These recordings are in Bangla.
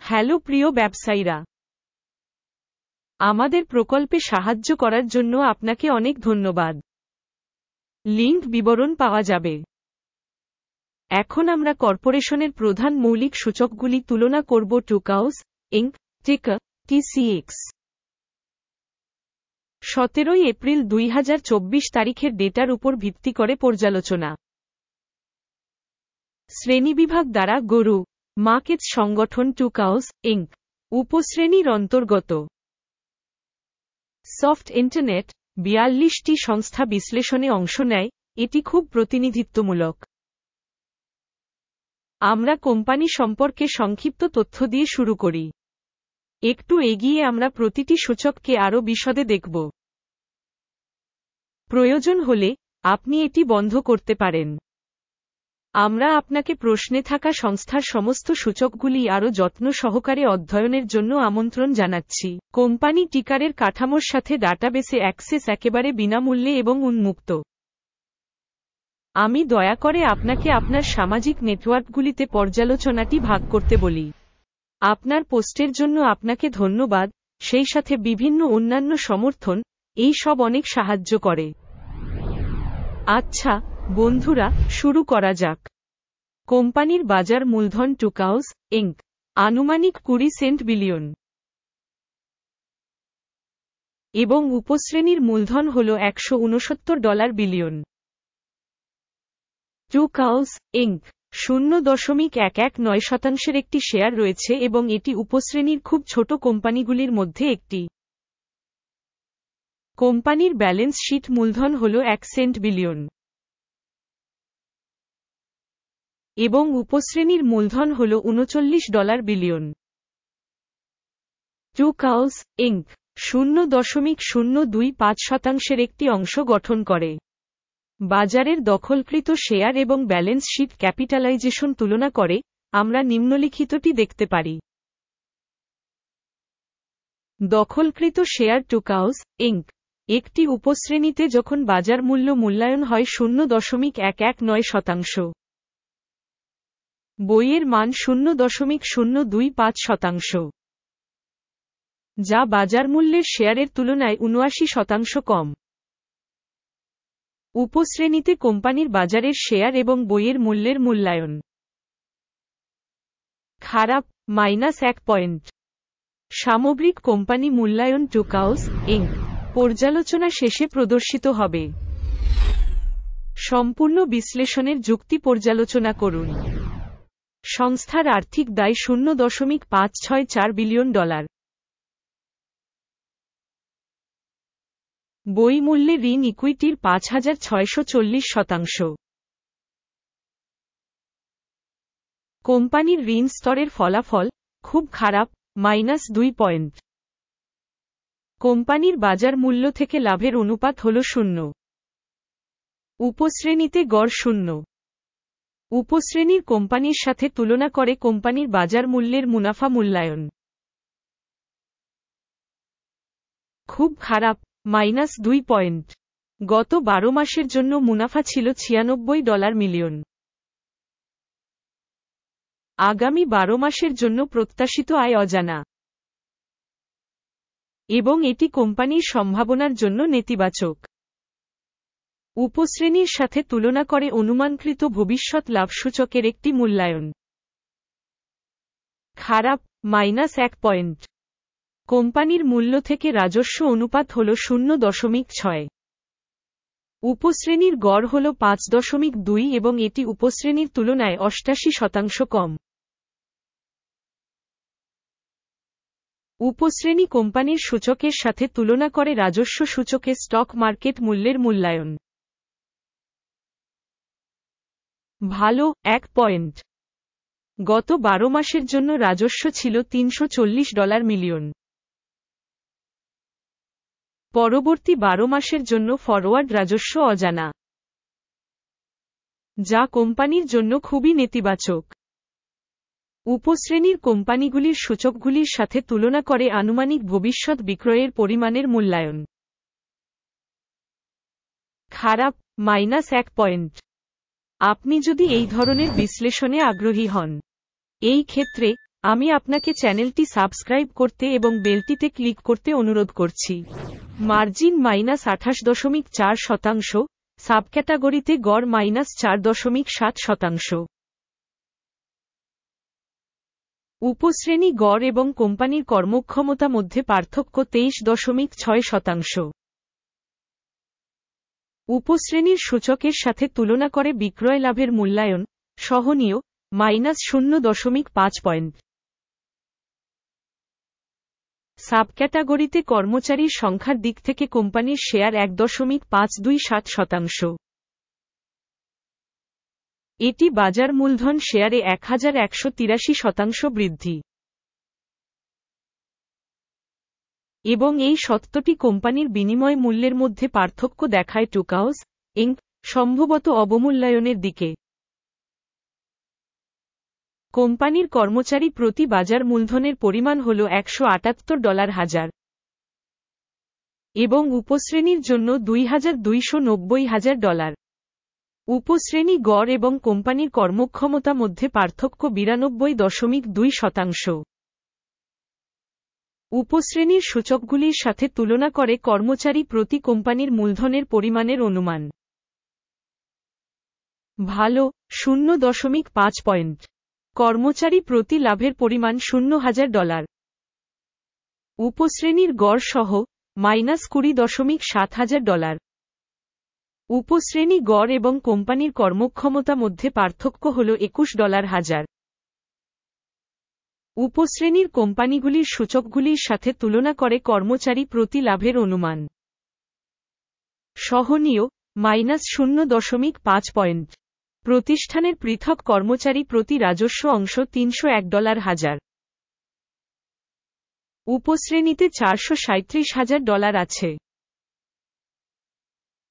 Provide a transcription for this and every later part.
হ্যালো প্রিয় ব্যবসায়ীরা, আমাদের প্রকল্পে সাহায্য করার জন্য আপনাকে অনেক ধন্যবাদ। লিংক বিবরণ পাওয়া যাবে। এখন আমরা কর্পোরেশনের প্রধান মৌলিক সূচকগুলি তুলনা করব। টুকাউস ইনক টিকার TCX 17 এপ্রিল 2024 তারিখের ডেটার উপর ভিত্তি করে পর্যালোচনা। শ্রেণীবিভাগ দ্বারা গরু মার্কেটস সংগঠন টুকাউস ইনক উপশ্রেণীর অন্তর্গত। সফট ইন্টারনেট 42টি সংস্থা বিশ্লেষণে অংশ নেয়। এটি খুব প্রতিনিধিত্বমূলক। আমরা কোম্পানি সম্পর্কে সংক্ষিপ্ত তথ্য দিয়ে শুরু করি। একটু এগিয়ে আমরা প্রতিটি সূচককে আরও বিশদে দেখব। প্রয়োজন হলে আপনি এটি বন্ধ করতে পারেন। আমরা আপনাকে প্রশ্নে থাকা সংস্থার সমস্ত সূচকগুলি আরও যত্ন সহকারে অধ্যয়নের জন্য আমন্ত্রণ জানাচ্ছি। কোম্পানি টিকারের কাঠামোর সাথে ডাটাবেসে অ্যাক্সেস একেবারে বিনামূল্যে এবং উন্মুক্ত। আমি দয়া করে আপনাকে আপনার সামাজিক নেটওয়ার্কগুলিতে পর্যালোচনাটি ভাগ করতে বলি। আপনার পোস্টের জন্য আপনাকে ধন্যবাদ, সেই সাথে বিভিন্ন অন্যান্য সমর্থন, এই সব অনেক সাহায্য করে। আচ্ছা বন্ধুরা, শুরু করা যাক। কোম্পানির বাজার মূলধন টুকাউস ইনক আনুমানিক 20 সেন্ট বিলিয়ন এবং উপশ্রেণীর মূলধন হল $169 বিলিয়ন। টুকাউস ইনক 0.119% একটি শেয়ার রয়েছে এবং এটি উপশ্রেণীর খুব ছোট কোম্পানিগুলির মধ্যে একটি। কোম্পানির ব্যালেন্স শীট মূলধন হল 1 সেন্ট বিলিয়ন এবং উপশ্রেণীর মূলধন হল $39 বিলিয়ন। টুকাউস ইনক 0.025% একটি অংশ গঠন করে। বাজারের দখলকৃত শেয়ার এবং ব্যালেন্স শীট ক্যাপিটালাইজেশন তুলনা করে আমরা নিম্নলিখিতটি দেখতে পারি। দখলকৃত শেয়ার টুকাউস ইনক একটি উপশ্রেণীতে যখন বাজার মূল্য মূল্যায়ন হয় 0.119%। বইয়ের মান 0.025%, যা বাজার মূল্যের শেয়ারের তুলনায় 79% কম। উপশ্রেণীতে কোম্পানির বাজারের শেয়ার এবং বইয়ের মূল্যের মূল্যায়ন খারাপ -1 পয়েন্ট। সামগ্রিক কোম্পানি মূল্যায়ন টুকাউস ইনক পর্যালোচনা শেষে প্রদর্শিত হবে। সম্পূর্ণ বিশ্লেষণের যুক্তি পর্যালোচনা করুন। সংস্থার আর্থিক দায় $0.564 বিলিয়ন। বই মূল্যে ঋণ ইকুইটির 5640%। কোম্পানির ঋণ স্তরের ফলাফল খুব খারাপ -2 পয়েন্ট। কোম্পানির বাজার মূল্য থেকে লাভের অনুপাত হল 0। উপশ্রেণীতে গড় 0। উপশ্রেণীর কোম্পানির সাথে তুলনা করে কোম্পানির বাজার মূল্যের মুনাফা মূল্যায়ন খুব খারাপ -2 পয়েন্ট। গত 12 মাসের জন্য মুনাফা ছিল $96 মিলিয়ন। আগামী 12 মাসের জন্য প্রত্যাশিত আয় অজানা এবং এটি কোম্পানির সম্ভাবনার জন্য নেতিবাচক। উপশ্রেণীর সাথে তুলনা করে অনুমানকৃত ভবিষ্যৎ লাভ সূচকের একটি মূল্যায়ন খারাপ -1 পয়েন্ট। কোম্পানির মূল্য থেকে রাজস্ব অনুপাত হল 0.6। উপশ্রেণীর গড় হল 5.2 এবং এটি উপশ্রেণীর তুলনায় 88% কম। উপশ্রেণী কোম্পানির সূচকের সাথে তুলনা করে রাজস্ব সূচকে স্টক মার্কেট মূল্যের মূল্যায়ন ভালো 1 পয়েন্ট। গত 12 মাসের জন্য রাজস্ব ছিল $340 মিলিয়ন। পরবর্তী 12 মাসের জন্য ফরওয়ার্ড রাজস্ব অজানা, যা কোম্পানির জন্য খুবই নেতিবাচক। উপশ্রেণীর কোম্পানিগুলির সূচকগুলির সাথে তুলনা করে আনুমানিক ভবিষ্যৎ বিক্রয়ের পরিমাণের মূল্যায়ন খারাপ -1 পয়েন্ট। আপনি যদি এই ধরনের বিশ্লেষণে আগ্রহী হন, এই ক্ষেত্রে আমি আপনাকে চ্যানেলটি সাবস্ক্রাইব করতে এবং বেলটিতে ক্লিক করতে অনুরোধ করছি। মার্জিন -28.4%, সাবক্যাটাগরিতে গড় -4.7%। উপশ্রেণী গড় এবং কোম্পানির কর্মক্ষমতা মধ্যে পার্থক্য 23.6%। উপশ্রেণীর সূচকের সাথে তুলনা করে বিক্রয় লাভের মূল্যায়ন, সহনীয়, -0.5 পয়েন্ট। সাবক্যাটাগরিতে কর্মচারীর সংখ্যার দিক থেকে কোম্পানির শেয়ার 1.527%। এটি বাজার মূলধন শেয়ারে 1183% বৃদ্ধি। এবং এই সত্যটি কোম্পানির বিনিময় মূল্যের মধ্যে পার্থক্য দেখায় টুকাউস, ইনক, সম্ভবত অবমূল্যায়নের দিকে। কোম্পানির কর্মচারী প্রতি বাজার মূলধনের পরিমাণ হল $178,000 এবং উপশ্রেণীর জন্য $2,290,000। উপশ্রেণী গড় এবং কোম্পানির কর্মক্ষমতা মধ্যে পার্থক্য 92.2%। উপশ্রেণীর সূচকগুলির সাথে তুলনা করে কর্মচারী প্রতি কোম্পানির মূলধনের পরিমাণের অনুমান। ভালো, 0.5 পয়েন্ট। কর্মচারী প্রতি লাভের পরিমাণ $0,000। উপশ্রেণীর গড় সহ, -$20,700। উপশ্রেণী গড় এবং কোম্পানির কর্মক্ষমতা মধ্যে পার্থক্য হল $21,000। উপশ্রেণীর কোম্পানিগুলির সূচকগুলির সাথে তুলনা করে কর্মচারী প্রতি লাভের অনুমান। সহনীয়, -0.5 পয়েন্ট। প্রতিষ্ঠানের পৃথক কর্মচারী প্রতি রাজস্ব অংশ $301,000। উপশ্রেণীতে $437,000 আছে।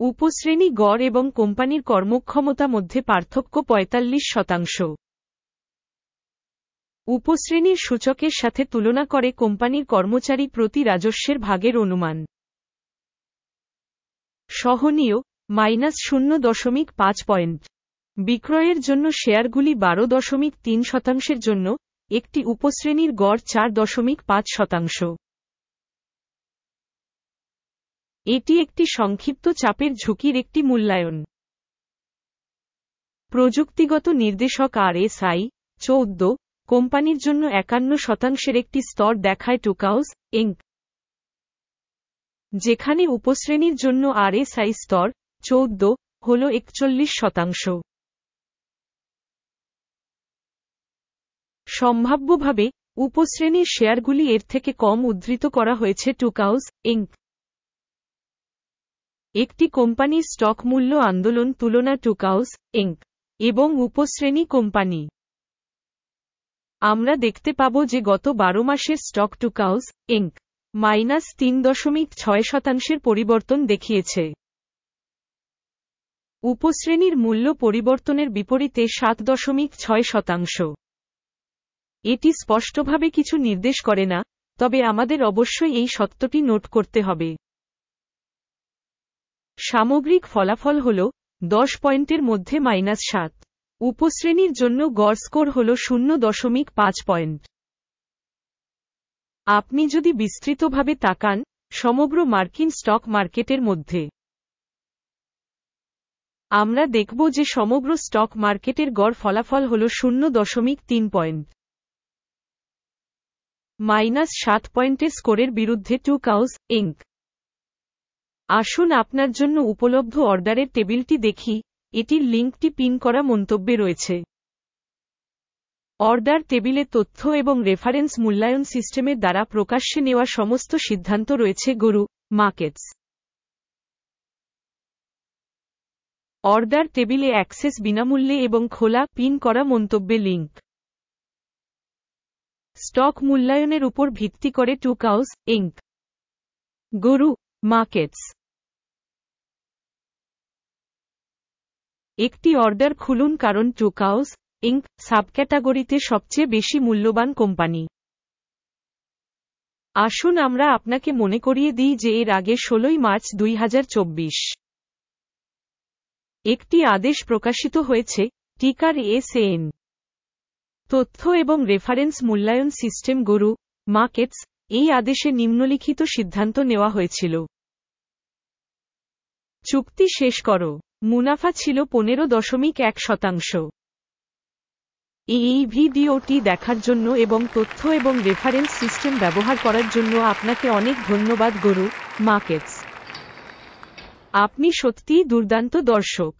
উপশ্রেণী গড় এবং কোম্পানির কর্মক্ষমতা মধ্যে পার্থক্য 45%। উপশ্রেণীর সূচকের সাথে তুলনা করে কোম্পানির কর্মচারী প্রতি রাজস্বের ভাগের অনুমান। সহনীয়, -0.5 পয়েন্ট। বিক্রয়ের জন্য শেয়ারগুলি 12.3%-এর জন্য, একটি উপশ্রেণীর গড় 4.5%। এটি একটি সংক্ষিপ্ত চাপের ঝুঁকির একটি মূল্যায়ন। প্রযুক্তিগত নির্দেশক RSI 14, কোম্পানির জন্য 51%-এর একটি স্তর দেখায় টুকাউস, ইনক। যেখানে উপশ্রেণীর জন্য RSI স্তর 14 হল 41%। সম্ভাব্যভাবে, উপশ্রেণীর শেয়ারগুলি এর থেকে কম উদ্ধৃত করা হয়েছে টুকাউস, ইনক। একটি কোম্পানির স্টক মূল্য আন্দোলন তুলনা টুকাউস, ইনক. এবং উপশ্রেণী কোম্পানি। আমরা দেখতে পাব যে গত 12 মাসের স্টক টুকাউস, ইনক. -3.6% পরিবর্তন দেখিয়েছে। উপশ্রেণীর মূল্য পরিবর্তনের বিপরীতে 7.6%। এটি স্পষ্টভাবে কিছু নির্দেশ করে না, তবে আমাদের অবশ্যই এই সত্যটি নোট করতে হবে। সামগ্রিক ফলাফল হল 10 পয়েন্টের মধ্যে -7। উপশ্রেণীর জন্য গড় স্কোর হল 0.5 পয়েন্ট। আপনি যদি বিস্তৃতভাবে তাকান, সমগ্র মার্কিন স্টক মার্কেটের মধ্যে, আমরা দেখব যে সমগ্র স্টক মার্কেটের গড় ফলাফল হল 0.3 পয়েন্ট। -7 পয়েন্টের স্কোরের বিরুদ্ধে টুকাউস, ইনক। আসুন আপনার জন্য উপলব্ধ অর্ডারের টেবিলটি দেখি, এটির লিঙ্কটি পিন করা মন্তব্যে রয়েছে। অর্ডার টেবিলে তথ্য এবং রেফারেন্স মূল্যায়ন সিস্টেমের দ্বারা প্রকাশ্যে নেওয়া সমস্ত সিদ্ধান্ত রয়েছে গরু মার্কেটস। অর্ডার টেবিলে অ্যাক্সেস বিনামূল্যে এবং খোলা পিন করা মন্তব্যে লিঙ্ক। স্টক মূল্যায়নের উপর ভিত্তি করে টুকাউস, ইনক। গরু মার্কেটস। একটি অর্ডার খুলুন কারণ টুকাউস, ইনক. সাবক্যাটাগরিতে সবচেয়ে বেশি মূল্যবান কোম্পানি। আসুন আমরা আপনাকে মনে করিয়ে দিই যে এর আগে 16 মার্চ 2024 একটি আদেশ প্রকাশিত হয়েছে, টিকার SN তথ্য এবং রেফারেন্স মূল্যায়ন সিস্টেম গরু মার্কেটস এই আদেশে নিম্নলিখিত সিদ্ধান্ত নেওয়া হয়েছিল। চুক্তি শেষ করো। মুনাফা ছিল 15.1%। এই ভিডিওটি দেখার জন্য এবং তথ্য এবং রেফারেন্স সিস্টেম ব্যবহার করার জন্য আপনাকে অনেক ধন্যবাদ গরু মার্কেটস। আপনি সত্যিই দুর্দান্ত দর্শক।